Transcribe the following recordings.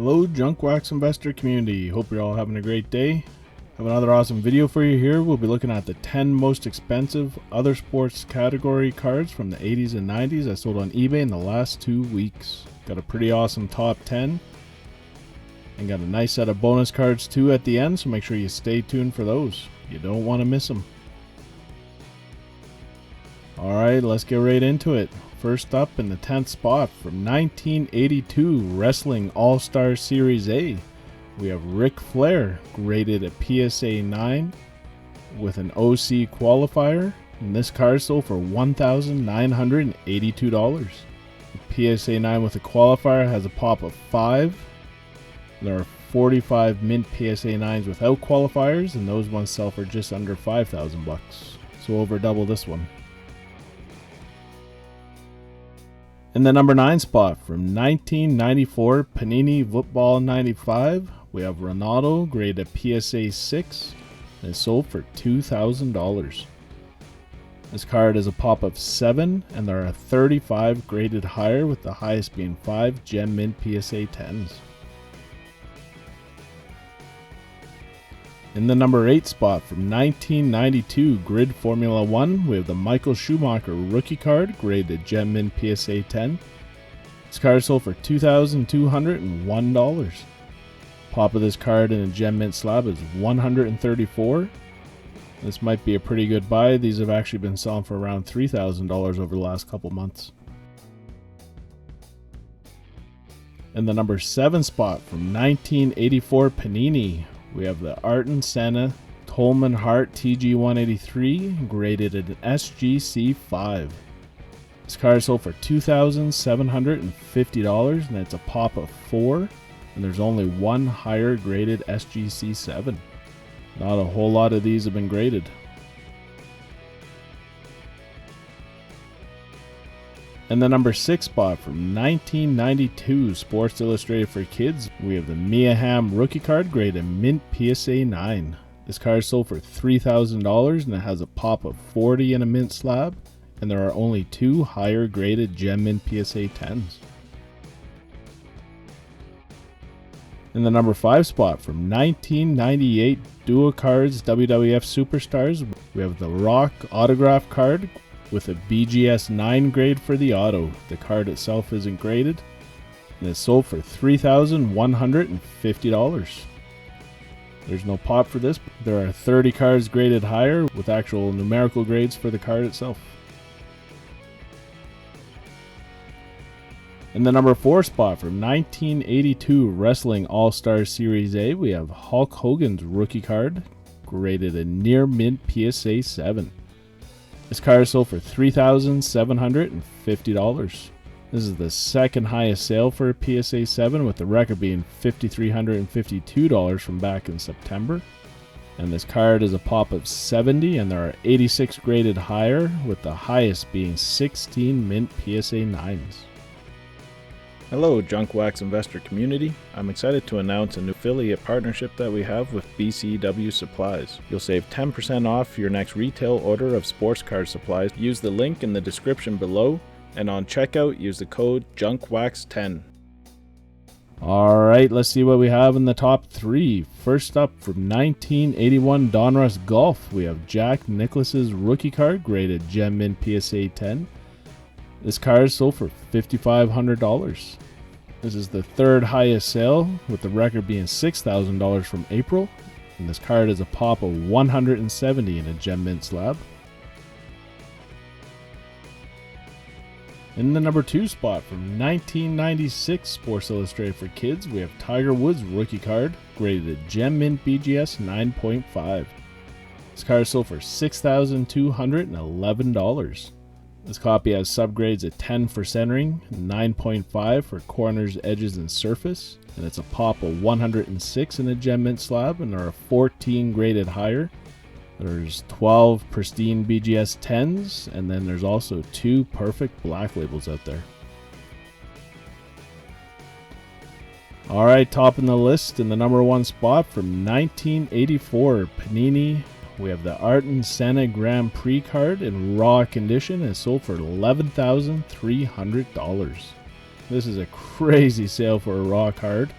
Hello Junk Wax investor community, hope you're all having a great day. I have another awesome video for you here. We'll be looking at the 10 most expensive other sports category cards from the 80s and 90s I sold on eBay in the last 2 weeks. Got a pretty awesome top 10 and got a nice set of bonus cards too at the end, so make sure you stay tuned for those. You don't want to miss them. Alright, let's get right into it. First up in the 10th spot from 1982 Wrestling All-Star Series A, we have Ric Flair graded a PSA 9 with an OC qualifier, and this card sold for $1,982. The PSA 9 with a qualifier has a pop of 5. There are 45 mint PSA 9s without qualifiers, and those ones sell for just under $5,000, so over double this one. In the number 9 spot from 1994 Panini Football 95, we have Ronaldo graded PSA 6 and is sold for $2,000. This card is a pop of 7, and there are 35 graded higher, with the highest being 5 Gem Mint PSA 10s. In the number 8 spot from 1992 Grid Formula 1, we have the Michael Schumacher rookie card graded Gem Mint PSA 10. This card sold for $2,201. Pop of this card in a Gem Mint slab is 134. This might be a pretty good buy. These have actually been selling for around $3,000 over the last couple months. In the number 7 spot from 1984 Panini, we have the Ayrton Senna Tolman Hart TG183 graded at an SGC 5. This card sold for $2,750, and it's a pop of 4, and there's only one higher graded SGC 7. Not a whole lot of these have been graded. In the number 6 spot from 1992 Sports Illustrated for Kids, we have the Mia Hamm rookie card graded Mint PSA 9. This card sold for $3,000, and it has a pop of 40 in a mint slab, and there are only 2 higher graded Gem Mint PSA 10s. In the number 5 spot from 1998 Duo Cards WWF Superstars, we have the Rock autograph card with a BGS 9 grade for the auto. The card itself isn't graded, and it's sold for $3,150. There's no pop for this. There are 30 cards graded higher with actual numerical grades for the card itself. In the number 4 spot from 1982 Wrestling All-Star Series A, we have Hulk Hogan's rookie card graded a near mint PSA 7. This card sold for $3,750. This is the second highest sale for a PSA 7, with the record being $5,352 from back in September. And this card is a pop of 70, and there are 86 graded higher, with the highest being 16 mint PSA 9s. Hello Junk Wax investor community. I'm excited to announce a new affiliate partnership that we have with BCW Supplies. You'll save 10% off your next retail order of sports card supplies. Use the link in the description below, and on checkout use the code JUNKWAX10. Alright, let's see what we have in the top 3. First up from 1981 Donruss Golf, we have Jack Nicklaus's rookie card graded Gem Mint PSA 10. This card sold for $5,500. This is the third highest sale, with the record being $6,000 from April, and this card is a pop of 170 in a Gem Mint slab. In the number 2 spot from 1996 Sports Illustrated for Kids, we have Tiger Woods rookie card graded Gem Mint BGS 9.5. This card sold for $6,211. This copy has subgrades at 10 for centering, 9.5 for corners, edges, and surface, and it's a pop of 106 in a Gem Mint slab, and there are 14 graded higher. There's 12 pristine BGS 10s, and then there's also 2 perfect black labels out there. Alright, top in the list in the number 1 spot from 1984 Panini, we have the Ayrton Senna Grand Prix card in raw condition, and sold for $11,300. This is a crazy sale for a raw card.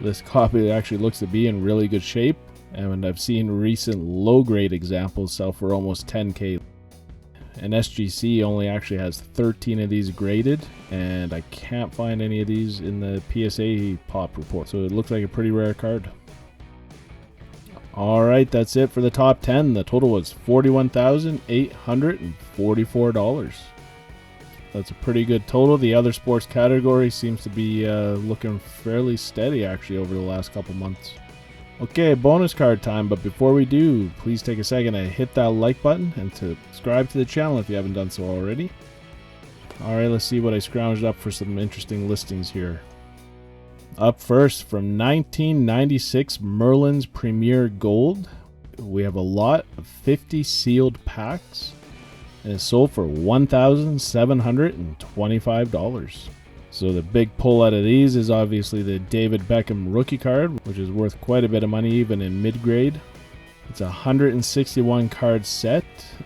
This copy actually looks to be in really good shape, and I've seen recent low-grade examples sell for almost 10K. And SGC only actually has 13 of these graded, and I can't find any of these in the PSA pop report, so it looks like a pretty rare card. Alright, that's it for the top 10. The total was $41,844. That's a pretty good total. The other sports category seems to be looking fairly steady actually over the last couple months. Okay, bonus card time, but before we do, please take a second to hit that like button and subscribe to the channel if you haven't done so already. Alright, let's see what I scrounged up for some interesting listings here. Up first, from 1996 Merlin's Premier Gold, we have a lot of 50 sealed packs, and it's sold for $1,725. So the big pull out of these is obviously the David Beckham rookie card, which is worth quite a bit of money even in mid-grade. It's a 161 card set,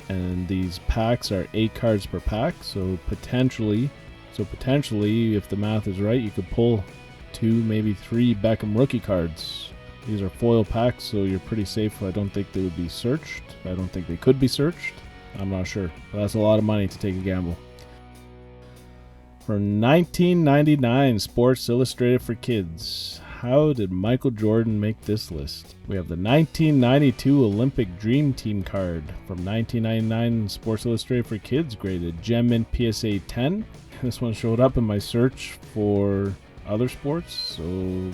and these packs are 8 cards per pack, so potentially if the math is right, you could pull 2, maybe 3 Beckham rookie cards. These are foil packs, so you're pretty safe. I don't think they would be searched. I don't think they could be searched. I'm not sure, but that's a lot of money to take a gamble. From 1999 Sports Illustrated for Kids. How did Michael Jordan make this list? We have the 1992 Olympic Dream Team card from 1999 Sports Illustrated for Kids, graded Gem Mint PSA 10. This one showed up in my search for other sports,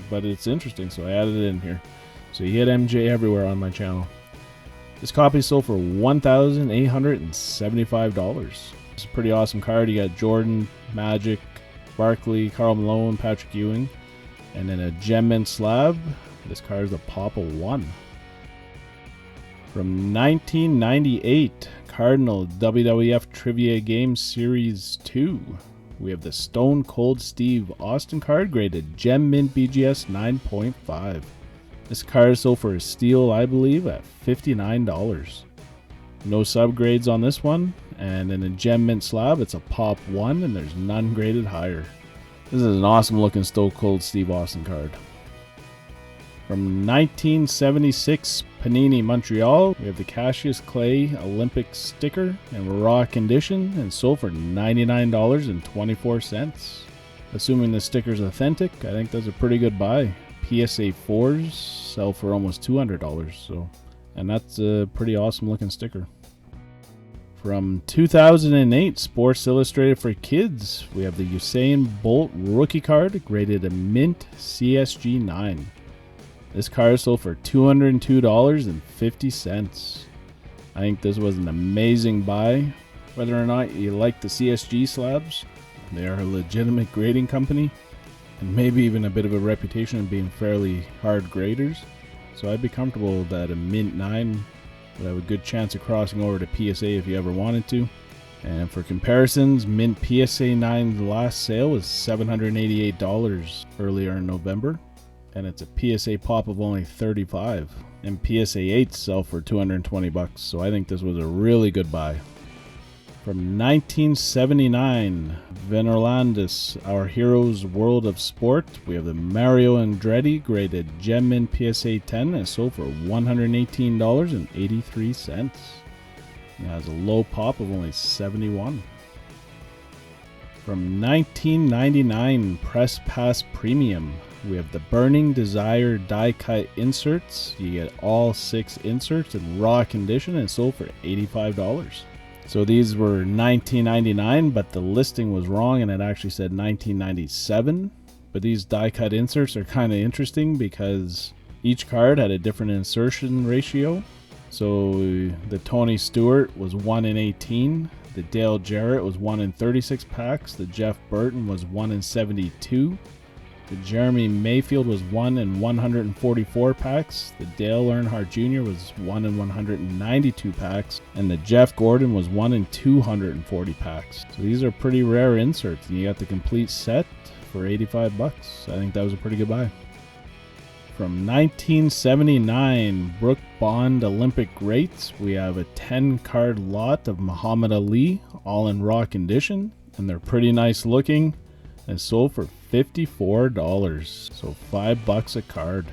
but it's interesting, so I added it in here. So you hit MJ everywhere on my channel. This copy sold for $1,875. It's a pretty awesome card. You got Jordan, Magic, Barkley, Karl Malone, Patrick Ewing, and then a Gem Mint slab. This card is a pop of 1. From 1998 Cardinal WWF Trivia Game Series 2, we have the Stone Cold Steve Austin card, graded Gem Mint BGS 9.5. This card is sold for a steal, I believe, at $59. No subgrades on this one, and in a Gem Mint slab, it's a pop 1, and there's none graded higher. This is an awesome looking Stone Cold Steve Austin card. From 1976 Panini Montreal, we have the Cassius Clay Olympic sticker in raw condition and sold for $99.24. Assuming the sticker's authentic, I think that's a pretty good buy. PSA 4s sell for almost $200, and that's a pretty awesome looking sticker. From 2008 Sports Illustrated for Kids, we have the Usain Bolt rookie card, graded a Mint CSG 9. This card sold for $202.50. I think this was an amazing buy. Whether or not you like the CSG slabs, they are a legitimate grading company, and maybe even a bit of a reputation of being fairly hard graders. So I'd be comfortable that a Mint 9 would have a good chance of crossing over to PSA if you ever wanted to. And for comparisons, Mint PSA 9's last sale was $788 earlier in November, and it's a PSA pop of only $35. And PSA 8s sell for $220, so I think this was a really good buy. From 1979, Venerlandis, Our Heroes World of Sport, we have the Mario Andretti graded Gem Mint PSA 10 and sold for $118.83. It has a low pop of only 71. From 1999 Press Pass Premium, we have the Burning Desire die cut inserts. You get all 6 inserts in raw condition and sold for $85. So these were $19.99, but the listing was wrong and it actually said $19.97. But these die cut inserts are kind of interesting because each card had a different insertion ratio. So the Tony Stewart was 1 in 18. The Dale Jarrett was 1 in 36 packs. The Jeff Burton was 1 in 72. The Jeremy Mayfield was 1 in 144 packs. The Dale Earnhardt Jr. was 1 in 192 packs. And the Jeff Gordon was 1 in 240 packs. So these are pretty rare inserts. And you got the complete set for $85. I think that was a pretty good buy. From 1979 Brook Bond Olympic Greats, we have a 10-card lot of Muhammad Ali, all in raw condition. And they're pretty nice looking. and it sold for $54, so $5 a card.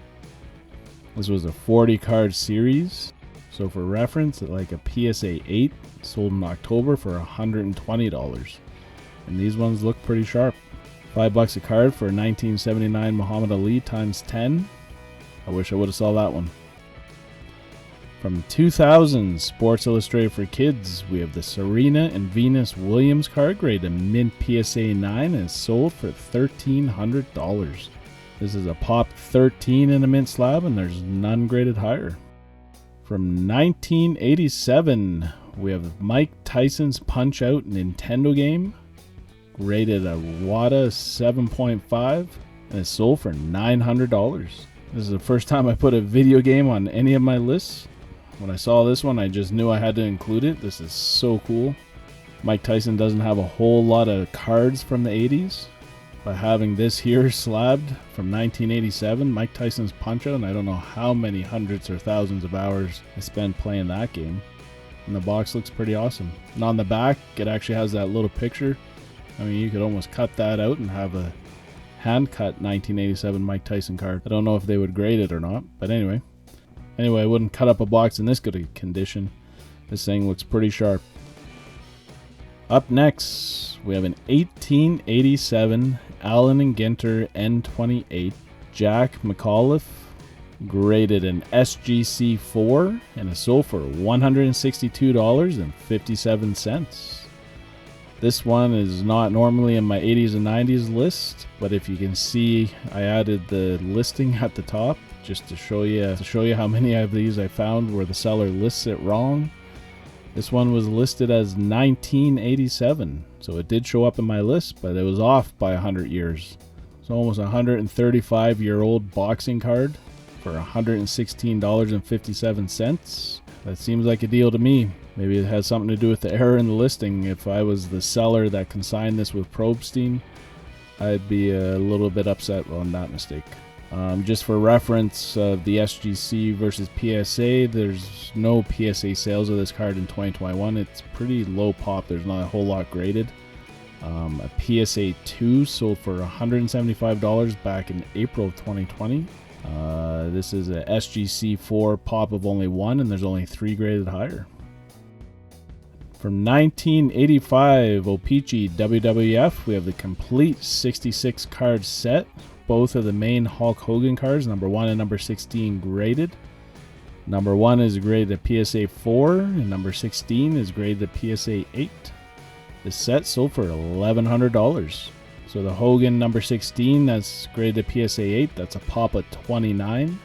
This was a 40 card series, so for reference, like a PSA 8 sold in October for $120, and these ones look pretty sharp. $5 a card for a 1979 Muhammad Ali times 10. I wish I would have saw that one. From 2000 Sports Illustrated for Kids, we have the Serena and Venus Williams card graded mint PSA 9 and sold for $1,300. This is a pop 13 in a mint slab, and there's none graded higher. From 1987, we have Mike Tyson's Punch-Out Nintendo game, rated a WADA 7.5, and it's sold for $900. This is the first time I put a video game on any of my lists. When I saw this one, I just knew I had to include it. This is so cool. Mike Tyson doesn't have a whole lot of cards from the 80s. By having this here slabbed from 1987, Mike Tyson's Punch-Out, and I don't know how many hundreds or thousands of hours I spent playing that game. And the box looks pretty awesome. And on the back, it actually has that little picture. I mean, you could almost cut that out and have a hand-cut 1987 Mike Tyson card. I don't know if they would grade it or not, but anyway. Anyway, I wouldn't cut up a box in this good a condition. This thing looks pretty sharp. Up next, we have an 1887 Allan Ginter N28 Jack McAuliffe, graded an SGC 4, and it sold for $162.57. This one is not normally in my 80s and 90s list, but if you can see, I added the listing at the top just to show you how many of these I found where the seller lists it wrong. This one was listed as 1987, so it did show up in my list, but it was off by 100 years. It's almost a 135-year-old boxing card for $116.57. That seems like a deal to me. Maybe it has something to do with the error in the listing. If I was the seller that consigned this with Probstein, I'd be a little bit upset on that mistake. Just for reference, the SGC versus PSA, there's no PSA sales of this card in 2021. It's pretty low pop. There's not a whole lot graded. A PSA 2 sold for $175 back in April of 2020. This is a SGC 4 pop of only 1, and there's only 3 graded higher. From 1985 O-Pee-Chee WWF, we have the complete 66 card set. Both of the main Hulk Hogan cards, number 1 and number 16, graded. Number 1 is graded a PSA 4, and number 16 is graded a PSA 8. The set sold for $1,100. So the Hogan number 16, that's graded a PSA 8, that's a pop of 29. And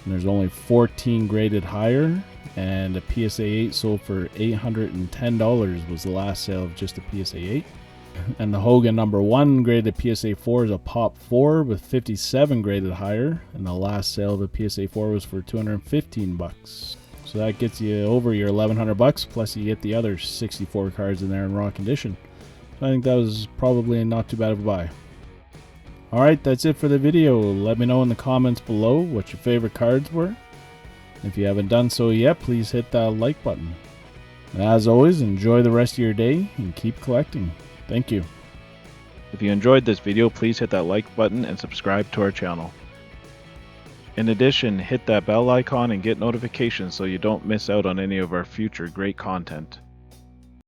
there's only 14 graded higher, and a PSA 8 sold for $810 was the last sale of just a PSA 8. And the Hogan number 1 graded PSA 4 is a pop 4 with 57 graded higher, and the last sale of a PSA 4 was for $215. So that gets you over your $1,100, plus you get the other 64 cards in there in raw condition. So I think that was probably not too bad of a buy. Alright, that's it for the video. Let me know in the comments below what your favorite cards were. If you haven't done so yet, please hit that like button. And as always, enjoy the rest of your day and keep collecting. Thank you. If you enjoyed this video, please hit that like button and subscribe to our channel. In addition, hit that bell icon and get notifications so you don't miss out on any of our future great content.